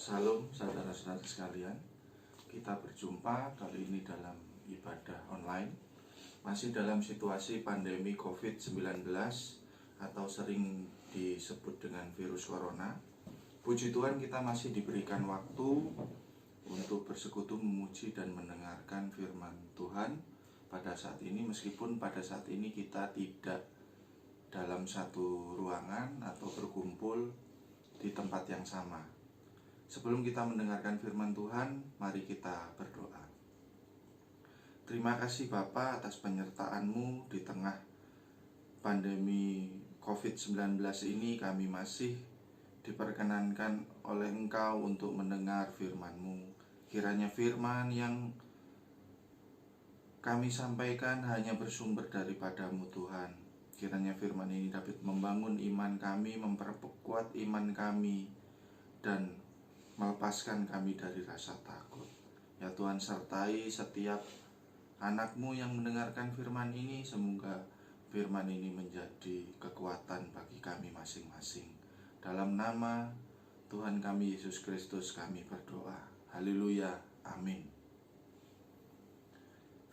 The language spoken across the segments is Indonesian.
Salam saudara-saudara sekalian. Kita berjumpa kali ini dalam ibadah online. Masih dalam situasi pandemi COVID-19 atau sering disebut dengan virus corona. Puji Tuhan kita masih diberikan waktu untuk bersekutu memuji dan mendengarkan firman Tuhan pada saat ini. Meskipun pada saat ini kita tidak dalam satu ruangan atau berkumpul di tempat yang sama. Sebelum kita mendengarkan firman Tuhan, mari kita berdoa. Terima kasih Bapa atas penyertaan-Mu di tengah pandemi COVID-19 ini. Kami masih diperkenankan oleh Engkau untuk mendengar firman-Mu. Kiranya firman yang kami sampaikan hanya bersumber daripada-Mu Tuhan. Kiranya firman ini dapat membangun iman kami, memperkuat iman kami, dan melepaskan kami dari rasa takut. Ya Tuhan, sertai setiap anak-Mu yang mendengarkan firman ini. Semoga firman ini menjadi kekuatan bagi kami masing-masing. Dalam nama Tuhan kami Yesus Kristus kami berdoa. Haleluya, amin.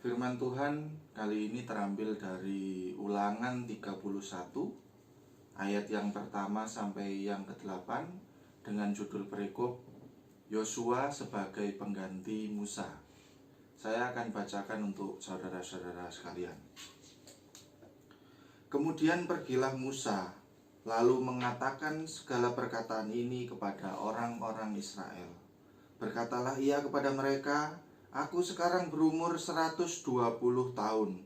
Firman Tuhan kali ini terambil dari Ulangan 31 ayat yang pertama sampai yang ke-8 dengan judul perikop Yosua sebagai pengganti Musa. Saya akan bacakan untuk saudara-saudara sekalian. Kemudian pergilah Musa, lalu mengatakan segala perkataan ini kepada orang-orang Israel. Berkatalah ia kepada mereka, "Aku sekarang berumur 120 tahun.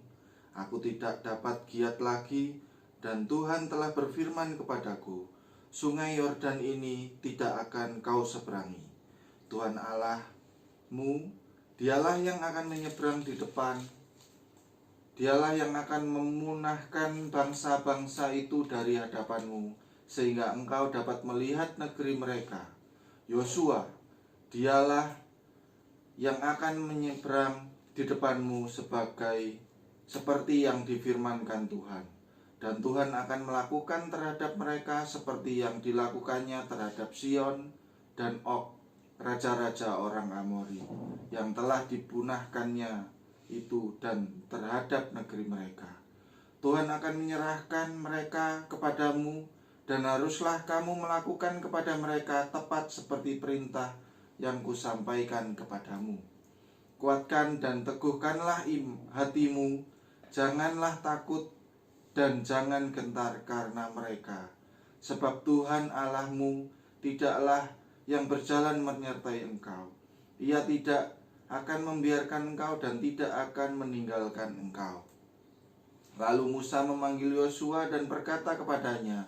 Aku tidak dapat giat lagi, dan Tuhan telah berfirman kepadaku, Sungai Yordan ini tidak akan kau seberangi. Tuhan Allahmu, dialah yang akan menyeberang di depan. Dialah yang akan memunahkan bangsa-bangsa itu dari hadapanmu, sehingga engkau dapat melihat negeri mereka. Yosua, dialah yang akan menyeberang di depanmu seperti yang difirmankan Tuhan. Dan Tuhan akan melakukan terhadap mereka seperti yang dilakukannya terhadap Sion dan Og, raja-raja orang Amori, yang telah dipunahkannya itu, dan terhadap negeri mereka. Tuhan akan menyerahkan mereka kepadamu, dan haruslah kamu melakukan kepada mereka tepat seperti perintah yang kusampaikan kepadamu. Kuatkan dan teguhkanlah hatimu, janganlah takut dan jangan gentar karena mereka. Sebab Tuhan Allahmu tidaklah yang berjalan menyertai engkau. Ia tidak akan membiarkan engkau dan tidak akan meninggalkan engkau." Lalu Musa memanggil Yosua dan berkata kepadanya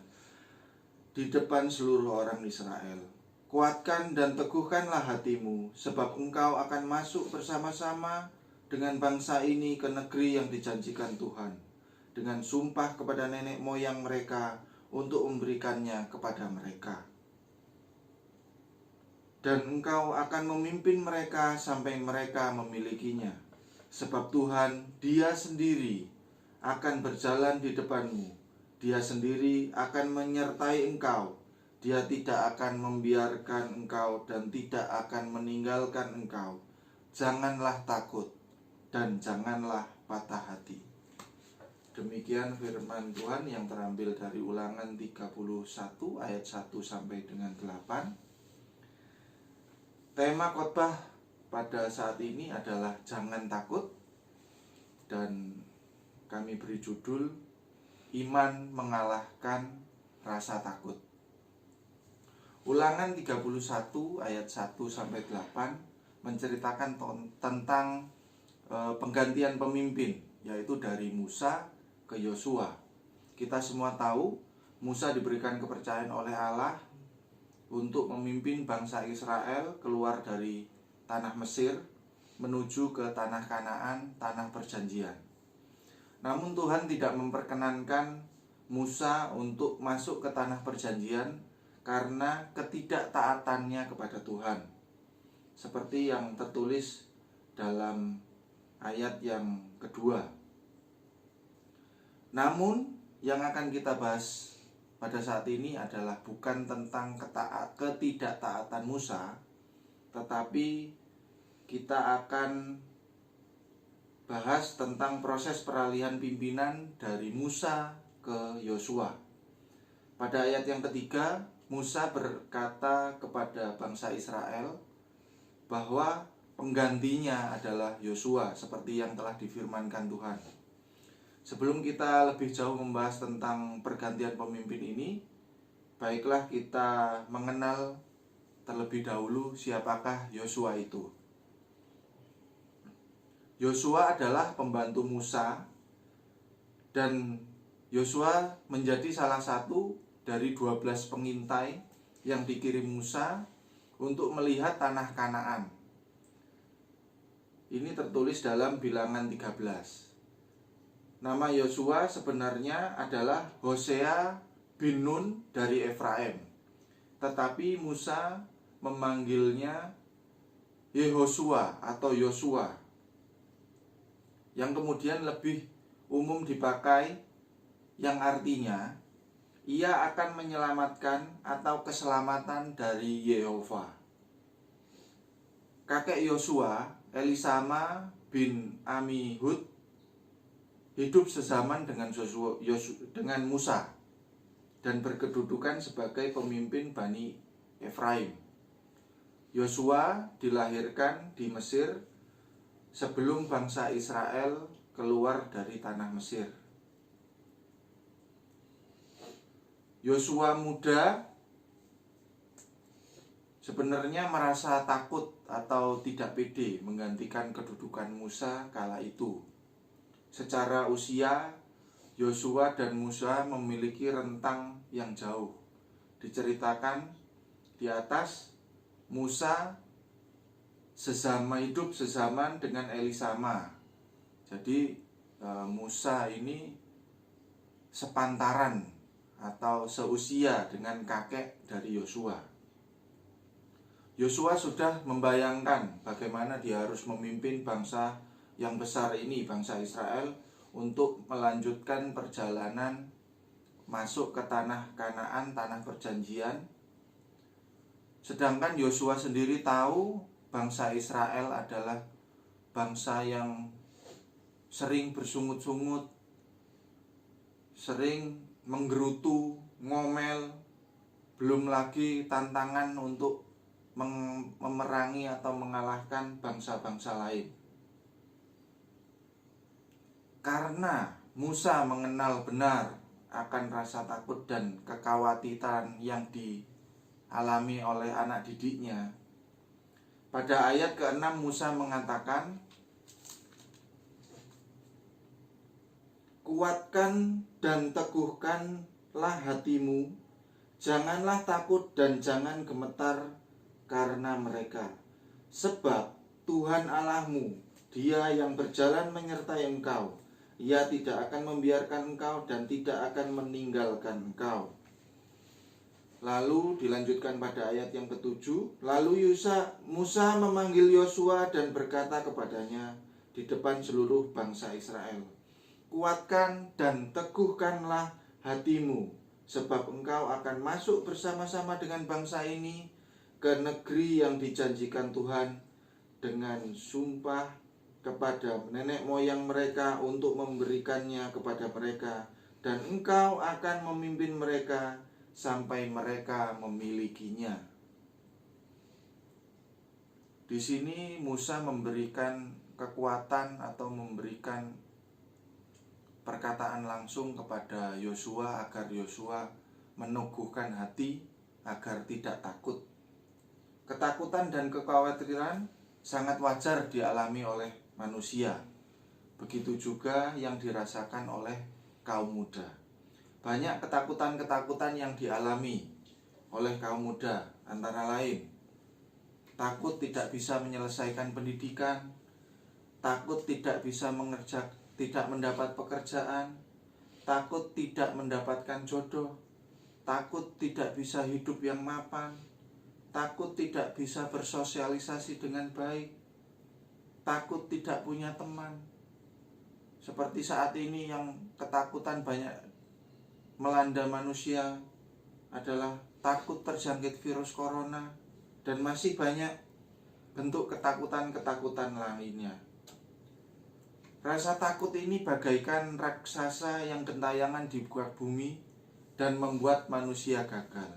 di depan seluruh orang Israel, "Kuatkan dan teguhkanlah hatimu, sebab engkau akan masuk bersama-sama dengan bangsa ini ke negeri yang dijanjikan Tuhan, dengan sumpah kepada nenek moyang mereka untuk memberikannya kepada mereka. Dan engkau akan memimpin mereka sampai mereka memilikinya. Sebab Tuhan, Dia sendiri akan berjalan di depanmu. Dia sendiri akan menyertai engkau. Dia tidak akan membiarkan engkau dan tidak akan meninggalkan engkau. Janganlah takut dan janganlah patah hati." Demikian firman Tuhan yang terambil dari Ulangan 31 ayat 1 sampai dengan 8. Tema khotbah pada saat ini adalah jangan takut, dan kami beri judul Iman Mengalahkan Rasa Takut. Ulangan 31 ayat 1 sampai 8 menceritakan tentang penggantian pemimpin, yaitu dari Musa ke Yosua. Kita semua tahu Musa diberikan kepercayaan oleh Allah untuk memimpin bangsa Israel keluar dari tanah Mesir menuju ke tanah Kanaan, tanah perjanjian. Namun Tuhan tidak memperkenankan Musa untuk masuk ke tanah perjanjian karena ketidaktaatannya kepada Tuhan, seperti yang tertulis dalam ayat yang kedua. Namun yang akan kita bahas pada saat ini adalah bukan tentang ketidaktaatan Musa, tetapi kita akan bahas tentang proses peralihan pimpinan dari Musa ke Yosua. Pada ayat yang ketiga, Musa berkata kepada bangsa Israel bahwa penggantinya adalah Yosua, seperti yang telah difirmankan Tuhan. Sebelum kita lebih jauh membahas tentang pergantian pemimpin ini, baiklah kita mengenal terlebih dahulu siapakah Yosua itu. Yosua adalah pembantu Musa, dan Yosua menjadi salah satu dari 12 pengintai yang dikirim Musa untuk melihat tanah Kanaan. Ini tertulis dalam Bilangan 13. Nama Yosua sebenarnya adalah Hosea bin Nun dari Efraim, tetapi Musa memanggilnya Yehosua atau Yosua, yang kemudian lebih umum dipakai, yang artinya ia akan menyelamatkan atau keselamatan dari Yehova. Kakek Yosua, Elisama bin Amihud, hidup sezaman dengan Musa dan berkedudukan sebagai pemimpin Bani Efraim. Yosua dilahirkan di Mesir sebelum bangsa Israel keluar dari tanah Mesir. Yosua muda sebenarnya merasa takut atau tidak pede menggantikan kedudukan Musa kala itu. Secara usia, Yosua dan Musa memiliki rentang yang jauh. Diceritakan di atas, Musa hidup sezaman dengan Elisama. Jadi Musa ini sepantaran atau seusia dengan kakek dari Yosua. Yosua sudah membayangkan bagaimana dia harus memimpin bangsa yang besar ini, bangsa Israel, untuk melanjutkan perjalanan masuk ke tanah Kanaan, tanah perjanjian. Sedangkan Yosua sendiri tahu bangsa Israel adalah bangsa yang sering bersungut-sungut, sering menggerutu, ngomel, belum lagi tantangan untuk memerangi atau mengalahkan bangsa-bangsa lain. Karena Musa mengenal benar akan rasa takut dan kekhawatiran yang dialami oleh anak didiknya, pada ayat ke-6 Musa mengatakan, "Kuatkan dan teguhkanlah hatimu, janganlah takut dan jangan gemetar karena mereka. Sebab Tuhan Allahmu, Dia yang berjalan menyertai engkau. Ia tidak akan membiarkan engkau dan tidak akan meninggalkan engkau." Lalu dilanjutkan pada ayat yang ke-7, lalu Musa memanggil Yosua dan berkata kepadanya di depan seluruh bangsa Israel, "Kuatkan dan teguhkanlah hatimu, sebab engkau akan masuk bersama-sama dengan bangsa ini ke negeri yang dijanjikan Tuhan dengan sumpah kepada nenek moyang mereka untuk memberikannya kepada mereka, dan engkau akan memimpin mereka sampai mereka memilikinya." Di sini Musa memberikan kekuatan atau memberikan perkataan langsung kepada Yosua agar Yosua meneguhkan hati agar tidak takut. Ketakutan dan kekhawatiran sangat wajar dialami oleh manusia. Begitu juga yang dirasakan oleh kaum muda. Banyak ketakutan-ketakutan yang dialami oleh kaum muda, antara lain takut tidak bisa menyelesaikan pendidikan, takut tidak bisa tidak mendapat pekerjaan, takut tidak mendapatkan jodoh, takut tidak bisa hidup yang mapan, takut tidak bisa bersosialisasi dengan baik, takut tidak punya teman. Seperti saat ini yang ketakutan banyak melanda manusia adalah takut terjangkit virus corona, dan masih banyak bentuk ketakutan-ketakutan lainnya. Rasa takut ini bagaikan raksasa yang gentayangan di muka bumi dan membuat manusia gagal.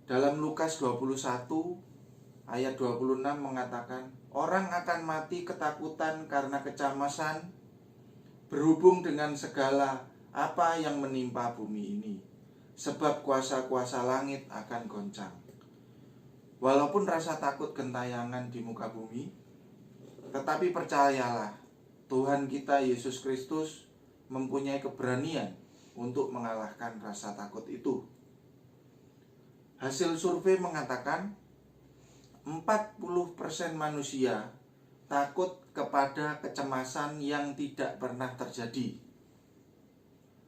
Dalam Lukas 21 ayat 26 mengatakan, orang akan mati ketakutan karena kecemasan berhubung dengan segala apa yang menimpa bumi ini, sebab kuasa-kuasa langit akan goncang. Walaupun rasa takut gentayangan di muka bumi, tetapi percayalah, Tuhan kita Yesus Kristus mempunyai keberanian untuk mengalahkan rasa takut itu. Hasil survei mengatakan 40% manusia takut kepada kecemasan yang tidak pernah terjadi.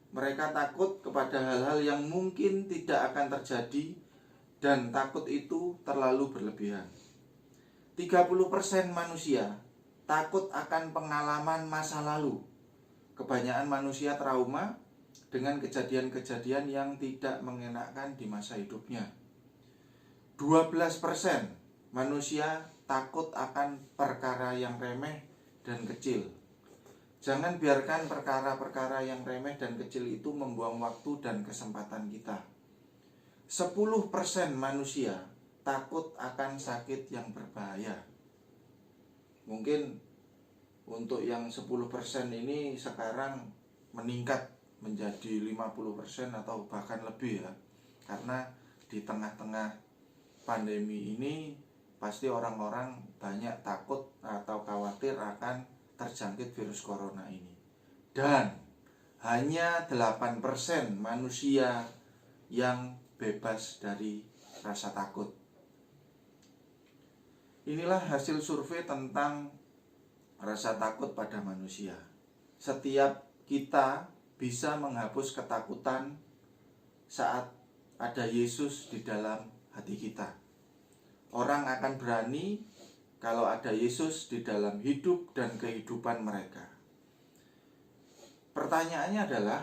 Mereka takut kepada hal-hal yang mungkin tidak akan terjadi dan takut itu terlalu berlebihan. 30% manusia takut akan pengalaman masa lalu. Kebanyakan manusia trauma dengan kejadian-kejadian yang tidak mengenakan di masa hidupnya. 12% manusia takut akan perkara yang remeh dan kecil. Jangan biarkan perkara-perkara yang remeh dan kecil itu membuang waktu dan kesempatan kita. 10% manusia takut akan sakit yang berbahaya. Mungkin untuk yang 10% ini sekarang meningkat menjadi 50% atau bahkan lebih ya. Karena di tengah-tengah pandemi ini pasti orang-orang banyak takut atau khawatir akan terjangkit virus corona ini. Dan hanya 8% manusia yang bebas dari rasa takut. Inilah hasil survei tentang rasa takut pada manusia. Setiap kita bisa menghapus ketakutan saat ada Yesus di dalam hati kita. Orang akan berani kalau ada Yesus di dalam hidup dan kehidupan mereka. Pertanyaannya adalah,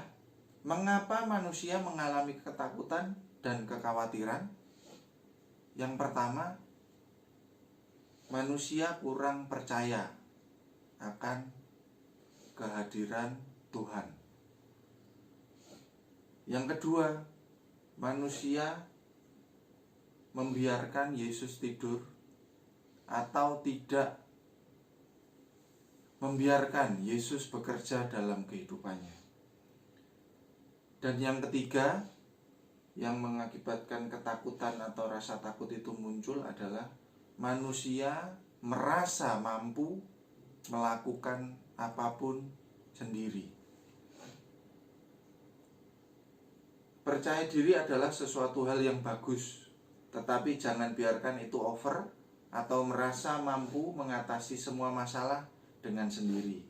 mengapa manusia mengalami ketakutan dan kekhawatiran? Yang pertama, manusia kurang percaya akan kehadiran Tuhan. Yang kedua, manusia membiarkan Yesus tidur atau tidak membiarkan Yesus bekerja dalam kehidupannya. Dan yang ketiga, yang mengakibatkan ketakutan atau rasa takut itu muncul adalah manusia merasa mampu melakukan apapun sendiri. Percaya diri adalah sesuatu hal yang bagus, tetapi jangan biarkan itu over atau merasa mampu mengatasi semua masalah dengan sendiri.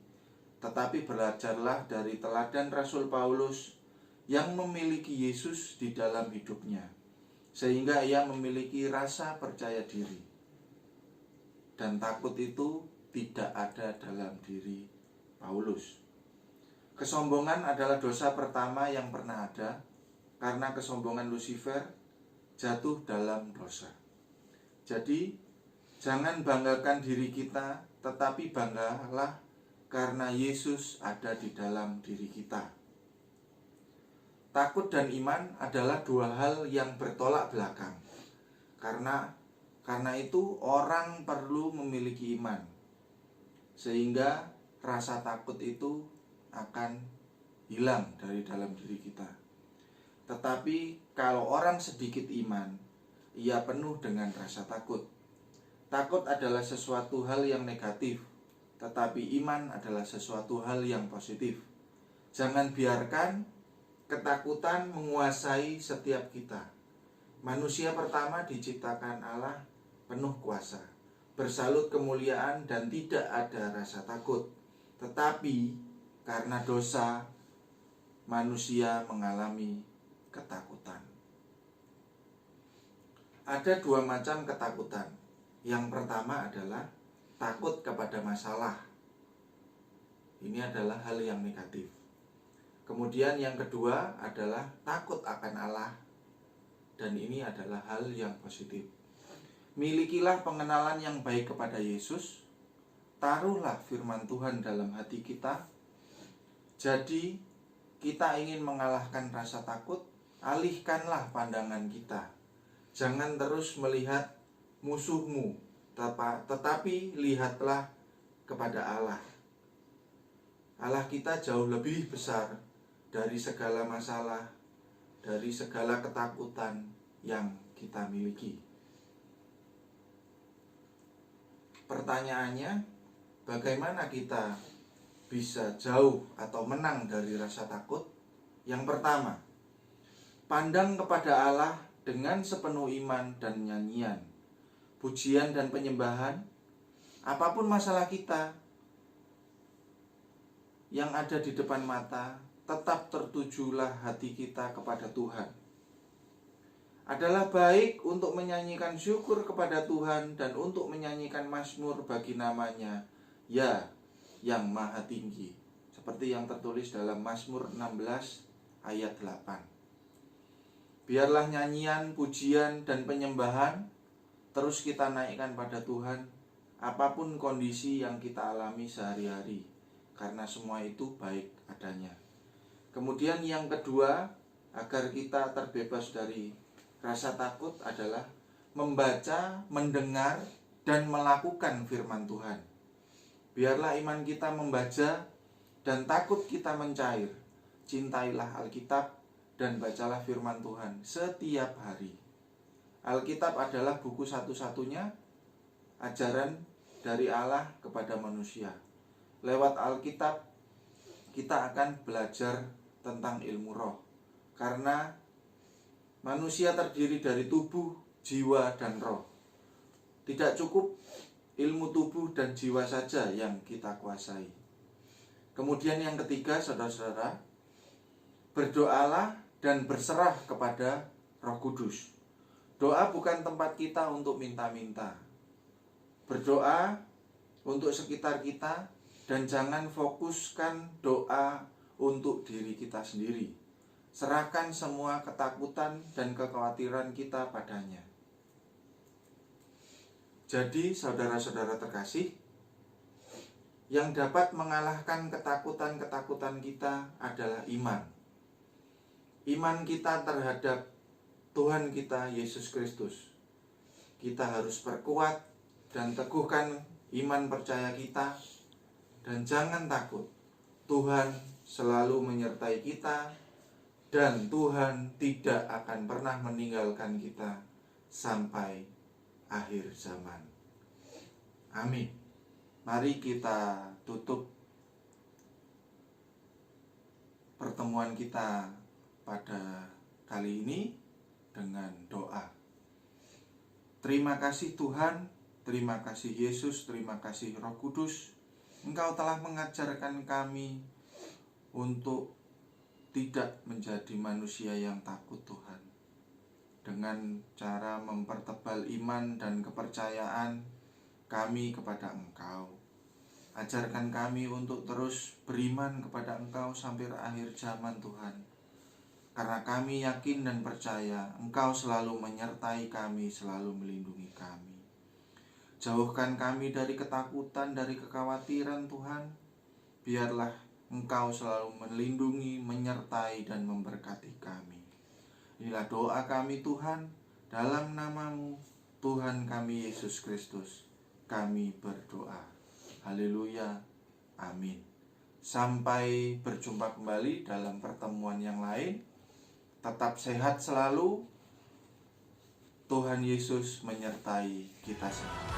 Tetapi belajarlah dari teladan Rasul Paulus yang memiliki Yesus di dalam hidupnya, sehingga ia memiliki rasa percaya diri. Dan takut itu tidak ada dalam diri Paulus. Kesombongan adalah dosa pertama yang pernah ada, karena kesombongan Lucifer jatuh dalam dosa. Jadi, jangan banggakan diri kita, tetapi banggalah karena Yesus ada di dalam diri kita. Takut dan iman adalah dua hal yang bertolak belakang. Karena itu orang perlu memiliki iman, sehingga rasa takut itu akan hilang dari dalam diri kita. Tetapi kalau orang sedikit iman, ia penuh dengan rasa takut. Takut adalah sesuatu hal yang negatif, tetapi iman adalah sesuatu hal yang positif. Jangan biarkan ketakutan menguasai setiap kita. Manusia pertama diciptakan Allah penuh kuasa, bersalut kemuliaan dan tidak ada rasa takut. Tetapi karena dosa, manusia mengalami ketakutan. Ada dua macam ketakutan. Yang pertama adalah takut kepada masalah. Ini adalah hal yang negatif. Kemudian yang kedua adalah takut akan Allah. Dan ini adalah hal yang positif. Milikilah pengenalan yang baik kepada Yesus. Taruhlah firman Tuhan dalam hati kita. Jadi, kita ingin mengalahkan rasa takut, alihkanlah pandangan kita. Jangan terus melihat musuhmu, tetapi lihatlah kepada Allah. Allah kita jauh lebih besar dari segala masalah, dari segala ketakutan yang kita miliki. Pertanyaannya, bagaimana kita bisa jauh atau menang dari rasa takut? Yang pertama, pandang kepada Allah dengan sepenuh iman dan nyanyian, pujian dan penyembahan. Apapun masalah kita yang ada di depan mata, tetap tertujulah hati kita kepada Tuhan. Adalah baik untuk menyanyikan syukur kepada Tuhan dan untuk menyanyikan mazmur bagi namanya, ya, yang maha tinggi. Seperti yang tertulis dalam Mazmur 16 ayat 8. Biarlah nyanyian, pujian, dan penyembahan terus kita naikkan pada Tuhan, apapun kondisi yang kita alami sehari-hari, karena semua itu baik adanya. Kemudian yang kedua, agar kita terbebas dari rasa takut adalah membaca, mendengar, dan melakukan firman Tuhan. Biarlah iman kita membaca dan takut kita mencair. Cintailah Alkitab dan bacalah firman Tuhan setiap hari. Alkitab adalah buku satu-satunya ajaran dari Allah kepada manusia. Lewat Alkitab kita akan belajar tentang ilmu roh. Karena manusia terdiri dari tubuh, jiwa, dan roh. Tidak cukup ilmu tubuh dan jiwa saja yang kita kuasai. Kemudian yang ketiga, saudara-saudara, berdoalah dan berserah kepada Roh Kudus. Doa bukan tempat kita untuk minta-minta. Berdoa untuk sekitar kita dan jangan fokuskan doa untuk diri kita sendiri. Serahkan semua ketakutan dan kekhawatiran kita padanya. Jadi, saudara-saudara terkasih, yang dapat mengalahkan ketakutan-ketakutan kita adalah iman. Iman kita terhadap Tuhan kita Yesus Kristus. Kita harus perkuat dan teguhkan iman percaya kita, dan jangan takut. Tuhan selalu menyertai kita, dan Tuhan tidak akan pernah meninggalkan kita sampai akhir zaman. Amin. Mari kita tutup pertemuan kita pada kali ini dengan doa. Terima kasih Tuhan, terima kasih Yesus, terima kasih Roh Kudus. Engkau telah mengajarkan kami untuk tidak menjadi manusia yang takut Tuhan. Dengan cara mempertebal iman dan kepercayaan kami kepada Engkau. Ajarkan kami untuk terus beriman kepada Engkau sampai akhir zaman Tuhan. Karena kami yakin dan percaya Engkau selalu menyertai kami, selalu melindungi kami. Jauhkan kami dari ketakutan, dari kekhawatiran Tuhan. Biarlah Engkau selalu melindungi, menyertai, dan memberkati kami. Inilah doa kami Tuhan, dalam nama-Mu, Tuhan kami Yesus Kristus, kami berdoa. Haleluya, amin. Sampai berjumpa kembali dalam pertemuan yang lain. Tetap sehat selalu. Tuhan Yesus menyertai kita semua.